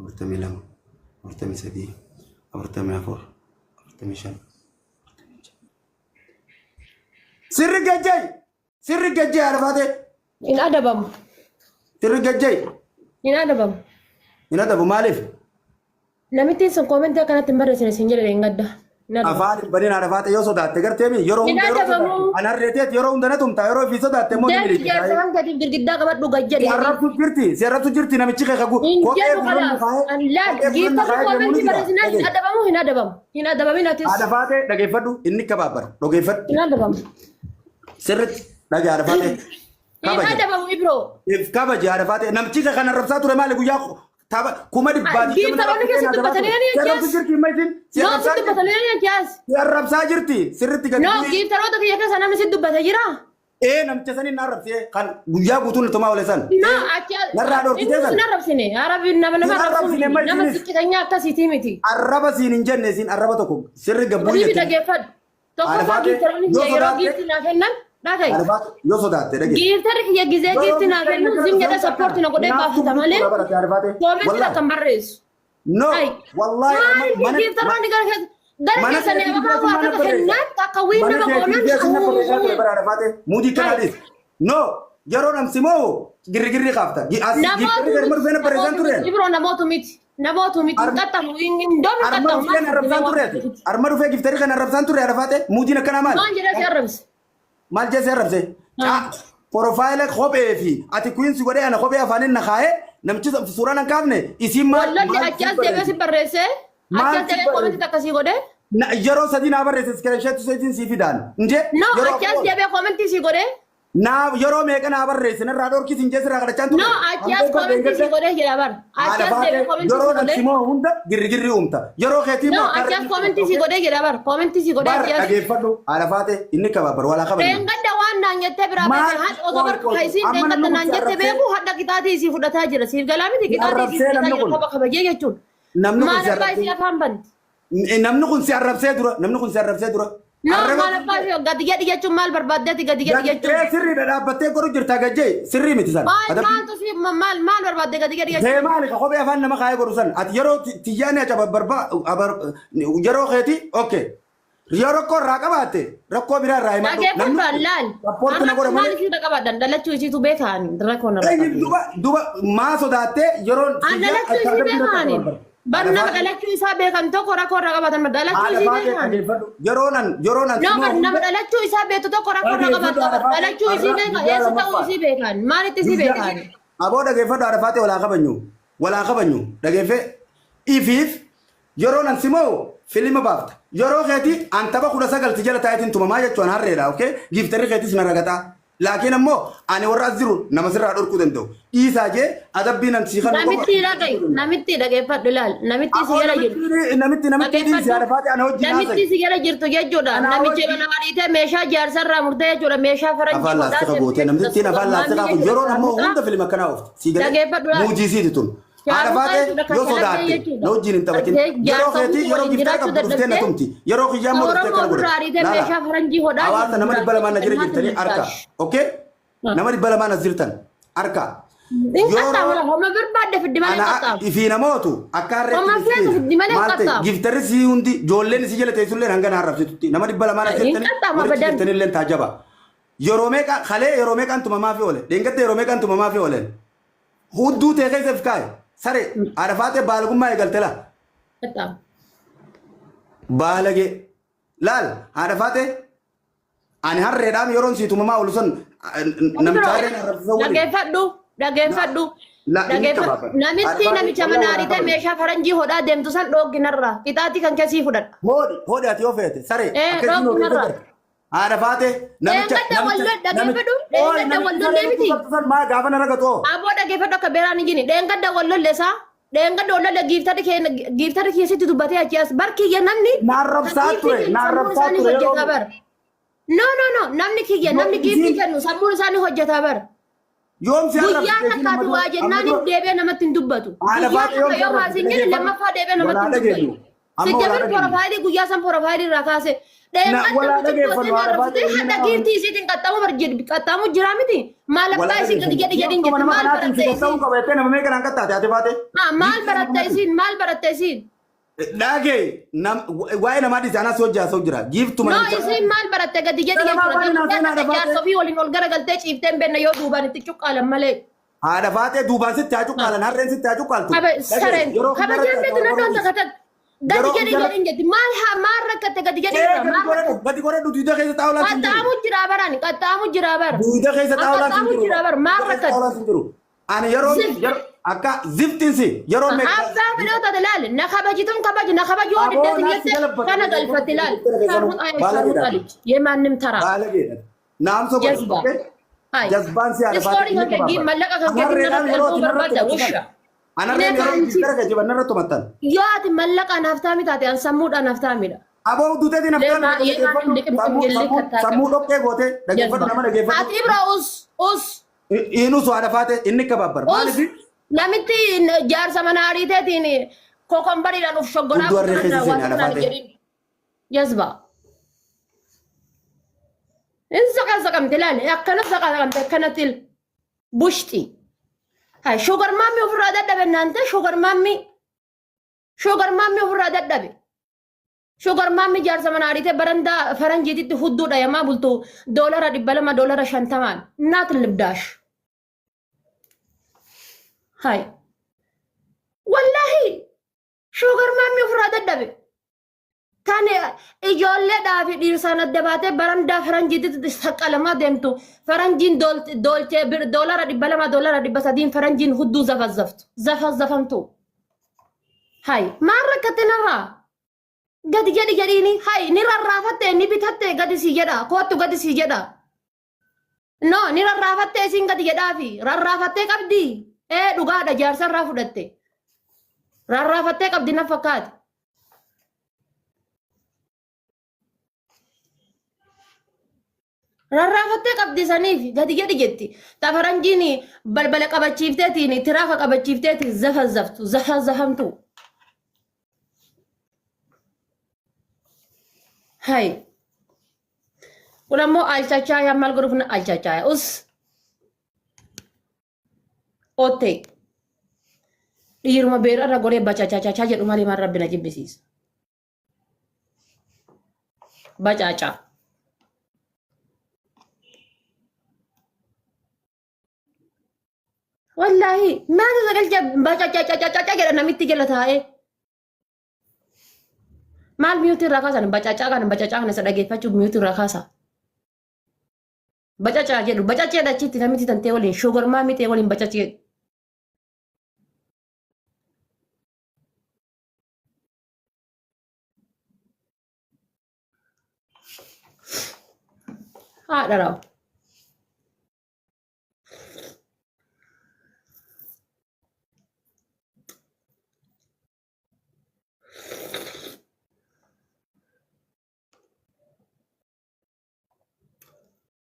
أفرتمي لما أفرتمي سدي أفرتمي أفر أفرتمي شن سر الجاي سر الجاي عرفاتي إن أدبم سر الجاي إن أدبم إن هذا بمالف نمتي سن كومنت كانت تمرس سنجل إنغدا أفعال بدين عرفاتي يوسف ده تقدر تيمي يروم أنا ريتيت يروم ده نتوم تايرو في صدا تمو ده يا سلام قاعد برجدا قبل بوجد سيارة جرتي سيارة جرتي نمشي كذا لا جيت كومنت مرسنا إن أدبم إن أدبم إن أتيس عرفاتي دقيفدو إني كبابر دقيفد إن أدبم سرت دقي عرفاتي إن أدبم إبرو if kabaji arafate namchi ka kana rabsa ture male guya taba kuma di badi Gif taroon ke situ bataliyaan yan rabsa kiyas jirti maitin No situ bataliyaan yan kiyas rabsa jirti sirritti gadi No gif taroon takiyya ka sana situ batalira namcha sani na rabse kan guya gutun tuma wala san No akya narra dor kite san Ina rabsine Arabi nama rabsine Nama sikki kanya akka siti miti arraba sin injenne sin arraba tokko sirri gabu Wali yete dhaggeeffadhu. Tokkoffaa giiftaroonni yeroo giifti naa kennan dhaagaye. arafat yo sodaate dage Giiftari kiyya gizee giifti naa kennu zim jedhe sappoorti na godhee baafata malee koomenti akkan barreessu. no wallahi Maaliif giiftaroonni gara keessanii abakaa waa akka kennan akka wiin nama goonan mudi kanadis no yaro nam simo girgirri qafta Ibro namootu miti. Namootu miti qaxxamu indoomni qaxxamu. armadu fe giftari kana rabsan ture arafate mudina kana mal Maan jedhee si arrabse. mal jese rabse profile khobe fi ati queen si gode ana khobe afanin na khae namchi surana kafne isim mal Wallahi achas deebee si barreesse. Achas deebee koomenti takkasii godhee. na yaro sadina barre screenshot setin si fidan nje No achas deebee koomenti si godhee. na yaro me kana barre sin rador ki sinje sira kada chantu No achas koomenti si godhee jedha bar. Achas deebee koomenti si yaro na godhee. simo hunda girgirri umta yaro kheti No achas koomenti si godhee jedha bar. Koomenti si godhee achas. agefadu arafate inni kababar wala khabar Deengadda waan naan jettee biraa baate haadha osoo barka kaisiin deengadda naan jettee beeku hadda qixaatii isii fudhataa jira. Siif galaa miti qixaatii isii fudhataa jira qaba kabajee jechuun. namnu kun Maal abbaa isii afaan banti. namnu kun si arrabsee dura namnu kun si arrabsee dura No maal abbaa isii gadi gadi jechuun maal barbaaddeeti gadi gadi jechuun. sirri dhaabbattee goru jirta gajjee sirri miti san Maaltu si maal barbaadde gadi gadi jechuun. Dee maali ka kophee afaan nama kaayee goru san ati yeroo tiyyaanii acha yeroo keeti okay yeroo koo irraa qabaatte rakkoo biraa irraa himatu Dhageeffadhu laal. rapporti na godha Maal isii qabaadhan dhalachuu isiitu beekaani rakkoon irraa. duba maa sodaatte yeroo Dhalachuu isii beekaani. Barnama dhalachuu isaa beekan tokko rakkoo irraa qabaatan dhalachuu isii beekaani. yeroo nan Nama dhalachuu isaa beektu tokko rakkoo irraa qabaatu dhalachuu isii beekan eessa ta'uu isii beekan maalitti isii beekan. aboo dhageeffadhu arafaate walaa qabanyu dhageeffe ifiif yeroo nan simoo filima baafta yeroo keeti an tapha 19 jala taayitiin tumamaa jechuun harreedha okay giiftarri keetis na ragataa laakiin ammoo ani warra as jiru nama sirraa dhorkuu danda'u dhiisaa jee adabbii nan siifan Namitti dhageeffadhu laal namitti si jala jirtu. namitti dhiisi arafaate ana hojii Namitti si jala jirtu jechuudha. Namichi nama dhiitee meeshaa jaarsarraa murtee jechuudha meeshaa faranjii. afaan laastika goote namtittiin afaan laastika kun yeroo ammoo hunda filima kanaa oofti sii galee muujiisiiti tun arafaate yoo sodaatte na wajjin hin taphatin yeroo keetii yeroo giftaa qabdu dhuftee na tumti yeroo kiyyaa immoo dhuftee kana godhe hawaasa nama dhibba lamaan na jira jirtanii harka okay nama dhibba lamaan as jirtan harka ifi namootu akka harreetti giftarri sii hundi ijoolleen sii jala teessullee hanga na harrabsitutti nama dhibba lamaan as jirtanii illee taajaba yeroo meeqa kalee yeroo meeqaan tumamaa fi oole dheengatte yeroo meeqaan tumamaa fi ooleen hudduu ta'e keessatti kaaye sare arafaate baalgummaa eegaltela baalage laal arafaate ani harreedhaam yeroon sii tumamaa oolu sun namtaadeen arrabsisa waliin Dhageeffadhu. Namitti namicha manaaritee meeshaa faranjii hodhaa deemtu san dhoogginarra qixaatii kan keessii fudhadha. Hoodhi ati yoo feete saree dhoogginarra. Arafaate namicha dheengadda wallollee miti. Maa gaafa na ragatoo. Aboo dhageeffadhu akka beeraan hin jini dheengadda wallollee isaa. Dheengadda wallollee giiftarri keessatti dubbatee achi as barkiyya namni. Naarrabsaa ture hojjetaa bara. No namni kiyya namni giiftii kennu sammuun isaanii hojjetaa bara. Yoom si Guyyaa takkaati waa jennaan deebee namatti hin dubbatu. Guyyaa takka yoo haasiin jedhe lammaffaa deebee namatti hin dubbatu. Sejabir profaili guyyaa san profaili irraa kaase. Hadda giirtii isiitiin qaxxaamu jira miti. Maal abbaa isiin gadi jedhin jette maal baratte isiin? Maal baratte isiin? Maal baratte isiin? Dhage waa'ee namaa dhiise anas hojjaa soo jira. Giiftu mana. No isiin maal baratte gadi jedhi jechuudha. Jaarsa ofii waliin ol garagaltee ciiftee hin beekne yoo duubaan itti cuqqaalan malee. Haadha baatee duubaan sitti haa cuqqaalan harreen sitti haa cuqqaaltu. Sareen kabajaan beektu na doon takatan. Gadi jedhin jetti maal rakkatte gadi jedhin gadi godhe duuda keessa xaawulaa sin jiru. Qaxxaamu jira barani qaxxaamu jira bar. Duuda keessa xaawulaa sin jiru. Maal rakkatte? Ani yeroo akka ziftinsi yeroo meeqa. Abbaa fidoo taate laal na kabajituun kabaji na kabaji yoo diddeetin jette kana galfatti laal. Yeemaannim taraa. Baalageedha. Naamsa godhe. Jazbaan si haadha baate. Istoori kan gaggi mallaqa kan gaggi narratti erguu barbaadda wusha. Anarreen yeroo jira ka jiban narratti tumattan. Yoo ati mallaqa naaftaami taate an sammuudhaan naaftaamidha. Aboo duuteetiin naftaan sammuu dhoqqee goote dhaggeeffatu nama dhaggeeffatu. Ati bira us. Inus haadha faate inni kababbar. Maaliif? Namitti jaarsa mana ariiteetiin kokombariidhaan uf shoggoraa jazba. In saqamte laale akkana saqamte akkanatti bushti. Hai sugar mami ofirraa dadhabe naante sugar mami ofirraa dadhabe. Sugar mami jaarsa mana ariitee barandaa faranjiititti hudduudha yamaa bultu $200 $50 naat libdaash. Hai. Wallahi. Sugar mami ofirraa dadhabe. Tani ijoolleedhaa fi dhiirsaan adda baatee barandaa faranjiititti saqqalamaa deemtu. Faranjiin doolchee $200 $300 faranjiin hudduu zafazzafamtu. Hai. Maal rakkatte narraa? Gadi jedhiini. Hai. Ni rarraafatte ni bitatte gadi si jedha. Kootu gadi si jedha. No ni rarraafatte isin gadi jedhaafi. Rarraafattee qabdi. Dhugaadha jaarsarraa fudhatte. Rarraafattee qabdi na fakkaate. Rarraafattee qabdi saniif gadi jedhi jetti. Tafaranjiin balbala qabachiifteetiin tiraafa qabachiifteetiin zafazafamtu. Hai. Kun ammoo alchachaaya maal godhuuf na alchachaaya us. Otte. Dhiiruma beerarra godhee bacacacachaa jedhu malee maal rabbi na jibbisiisa. Bacacaa. Wallahi maal sagalcha bacacacacacaa jedha namitti jala taa'ee. Maal miyuuti irraa kaasan bacacaa kana isa dhageeffachuuf miyuuti irraa kaasa. Bacacaa jedhu bacacee dachiitti namitti tantee waliin shogormaa mitee waliin bacacee. Haadha raawwa.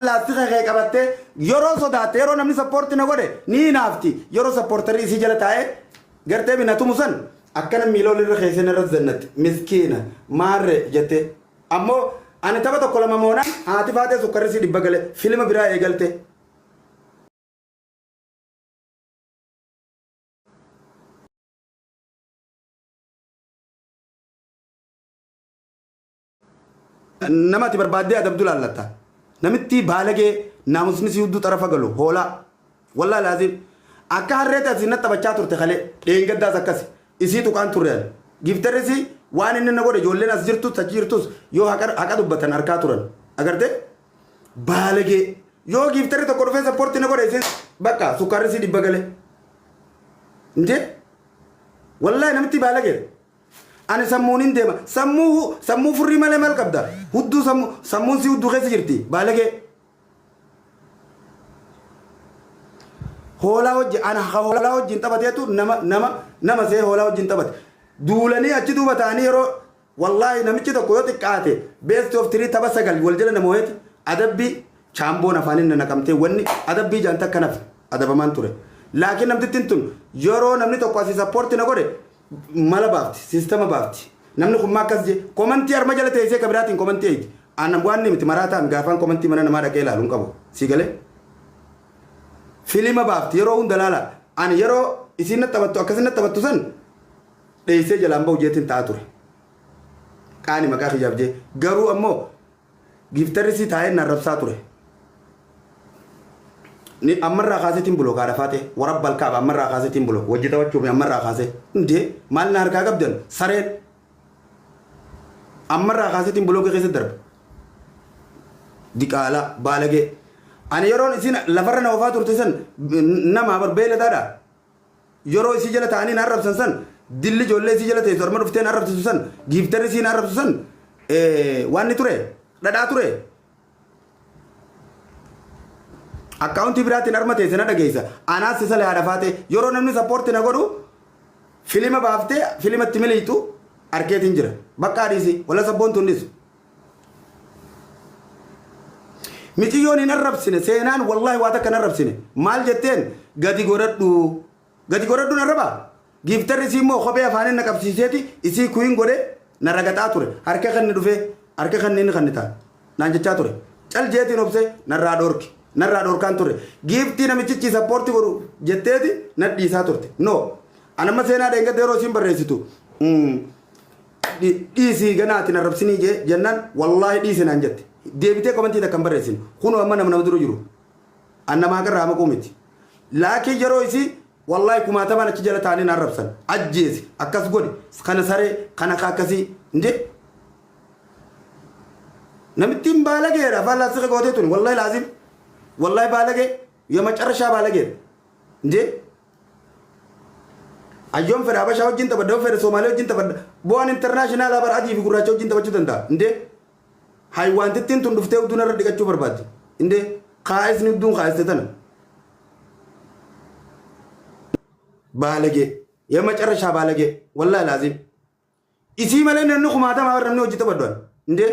Laastika kee qabattee yeroo sodaate yeroo namni sappoortii na godhe ni naafti yeroo sappoortarii isii jala taa'ee gartee binatumu san akkana miiloon irra keessan irra zannatti miskiina maarre jette ammoo ani tapha tokko lama moona haati faatee sukkarri si dhibba gale filma biraa eegalte. Namatti barbaaddee adabduu laallatta. Namitti baalagee naamusni si hudduu xarafa galu hoolaa wallaa laazim akka harreeti asiin na taphachaa turte kalee dheengaddaas akkas isii tuqaan turrean giftarrisi waan inni na godhe ijoolleen as jirtus achi jirtus yoo haqa dubbatan harkaa turan agarte baalagee yoo giftarri tokko dhufee sappoortii na godhe isin bakka sukkaarri si dhibba gale nje wallaahi namitti baalagee ani sammuun hin deema sammuu furrii malee maal qabda hudduu sammuun si hudduu keessa jirti baalagee hoolaa wajjin taphateetu nama see hoolaa wajjin taphate duulanii achi duuba ta'anii yeroo wallaahi namichi tokko yoo xiqqaate beesti of tirii tapha 9 wal jala nama ho'eeti adabbii chaamboon afaanin na naqamtee wanni adabbii jaanta akkanaaf adabamaan ture laakiin namtittiin tun yeroo namni tokko asii sappoortii na godhe mala baafti sistema baafti namni kun makkas je komantii arma jala teessee kabiraatiin komantii eegi aannan waan miti maraataan gaafaan komantii mana namaa dhaqee ilaaluun qabu si galee filima baafti yeroo hunda laala ani yeroo isin na taphattu akkasin na taphattu san dheessee jalaan bahu jeetiin ta'a ture qaani maqaa kijaaf jee garuu ammoo giftarri si taa'ee na rabsaa ture ni amarraa kaasetiin buloo kaadha faate warabbal kaaba amarraa kaasetiin buloo wajji taphachuuf amarraa kaasee indee maal na harkaa qabdan sareen amarraa kaasetiin buloo keessa darbe diqaala baalagee ani yeroon isin lafarra na ofaa turte san nama barbeelataadha yeroo isii jala ta'anii na arrabsan san dilli ijoollee isii jala teessu arma dhuftee na arrabsisu san giiftarri isii na arrabsu san waan ni ture dhadhaa ture akkaawuntii biraatiin arma teesse na dhageessa anaas isa lehaadha faate yeroo namni sappoorti na godhu filima baaftee filimatti miliixu arkeetiin jira bakka adiisi wala sabboon tunnisu miciyyoon hin arrabsine seenaan wallahi waa takka hin arrabsine maal jetteen gadi godhadhu narraba giiftarri isii immoo kophee afaanin na qabsiiseeti isii kuyin godhe na ragaxaa ture harka kan ni dhufee harka kan ni kan ni ta'a naan jechaa ture cal jeetiin obse narraa dhoorkaan ture giiftii namichichi sappoorti godhu jetteeti na dhiisaa turte no anamma seenaa dheengate yeroo isiin barreessitu dhiisii ganaatiin arrabsinii jennaan wallahi dhiisi naan jette deebitee komantii takkan barreessin kunu amma nama dura jiru annamaa garraa maquu miti laakiin yeroo isii wallahi kumaataman achi jala taanii na arrabsan ajjeesi akkas godhi kana saree kana akkasii inde namittiin baalageedha afaan laastika gootee tuni wallahi laazim wallahi baalagee yoo macarrashaa baalageedha inde ayyoon fedha habashaa wajjin taphadda fedha soomaalee wajjin taphadda bu'aan intarnaashinaal abar adii fi gurraacha wajjin taphachuu danda'a inde haywantittiin tun dhuftee utuun irra dhiqachuu barbaaddi inde kaa'isni udduun kaa'iste tana baalagee yoo macarrashaa baalagee wallahi laazim isii malee namni kumaatamaa warra namni hojii taphadduan inde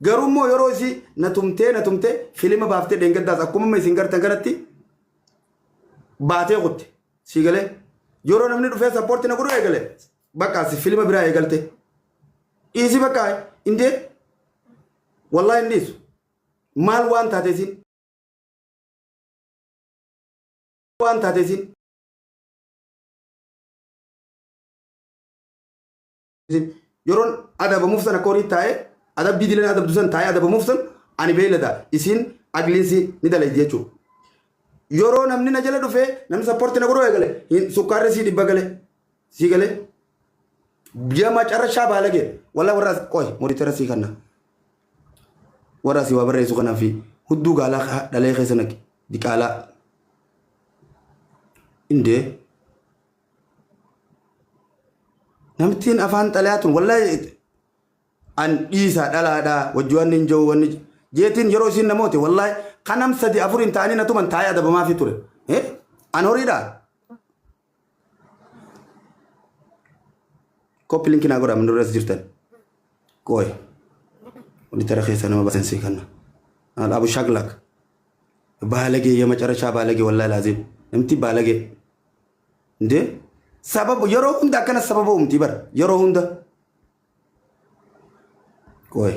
garuu immoo yeroo isii na tumtee filima baaftee dheengaddaas akkuma isin gartan kanatti baatee kutte sii galee yeroo namni dhufee sappoorti na godhu eegale bakkaasi filima biraa eegalte dhiisi bakkaa indee wallahi indiisu maal waan taateesin yeroon adabamuuf san akka horii taa'ee adabbii dilan adabdu san taa'ee adabamuuf san ani beelada isiin agliinsi ni dalaydi jechuudha yeroo namni na jala dhufee namni sappoorti na godhu eegale sukkaarri sii dhibba gale sii gale biyya macarrashaa baalagee walla warraas qoy moritara sii kanna warraas waa barreessu kanaa fi hudduu gaalaa dhalee keessa naqi diqaalaa indee namtiin afaan xalayaatun wallahi an dhiisaa dhalaadhaa wajjuwaan hin jiru wanni jeetiin yeroo isiin namoote wallahi kanam sadi afurin ta'anii natuman taa'ee adabamaa fi ture an horiidhaa koppi linki naa godhaa manduras jirtan qooy wani tara keessa nama baasensii kanna abu shaglak baalagee yoo macarrashaa baalagee wallahi laazim namti baalagee indee sababu yeroo hunda akkana sababa umti bar yeroo hunda qooy